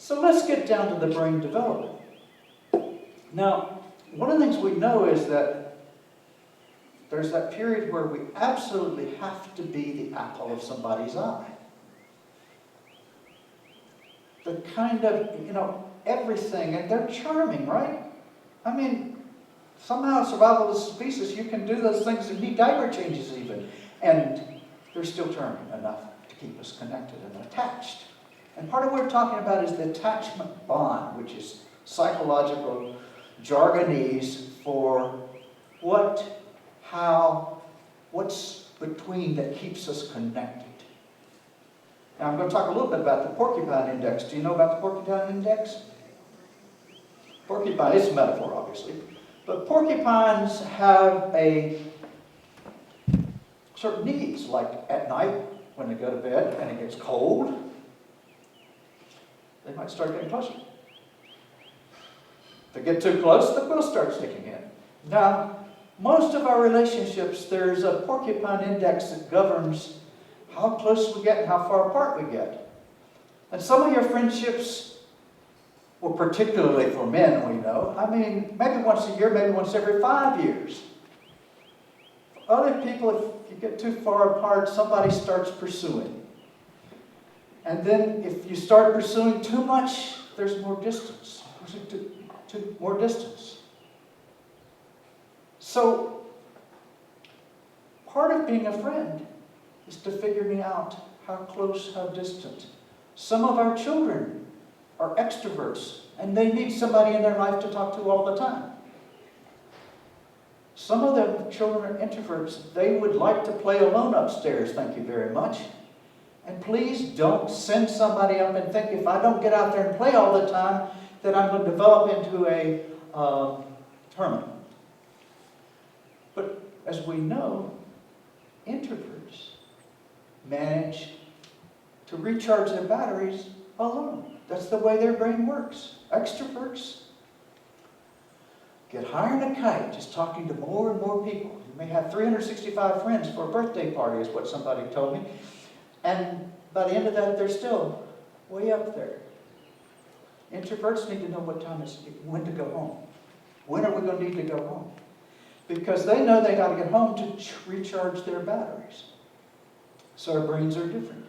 So let's get down to the brain development. Now, one of the things we know is that there's that period where we absolutely have to be the apple of somebody's eye. The kind of, everything, and they're charming, right? I mean, somehow survival of the species, you can do those things and need diaper changes even. And they're still charming enough to keep us connected and attached. And part of what we're talking about is the attachment bond, which is psychological jargonese for what, how, what's between that keeps us connected. Now I'm going to talk a little bit about the Porcupine Index. Do you know about the Porcupine Index? Porcupine, it's a metaphor obviously, but porcupines have certain needs, like at night when they go to bed and it gets cold, they might start getting closer. If they get too close, the quill starts sticking in. Now, most of our relationships, there's a porcupine index that governs how close we get and how far apart we get. And some of your friendships, well, particularly for men, we know, I mean, maybe once a year, maybe once every 5 years. For other people, if you get too far apart, somebody starts pursuing. And then if you start pursuing too much, there's more distance. More distance. So, part of being a friend is to figuring out how close, how distant. Some of our children are extroverts, and they need somebody in their life to talk to all the time. Some of the children are introverts. They would like to play alone upstairs, thank you very much. And please don't send somebody up and think, if I don't get out there and play all the time, that I'm going to develop into a hermit. But as we know, introverts manage to recharge their batteries alone. That's the way their brain works. Extroverts get higher than a kite, just talking to more and more people. You may have 365 friends for a birthday party, is what somebody told me. And by the end of that, they're still way up there. Introverts need to know when to go home. When are we going to need to go home? Because they know they got to get home to recharge their batteries. So our brains are different.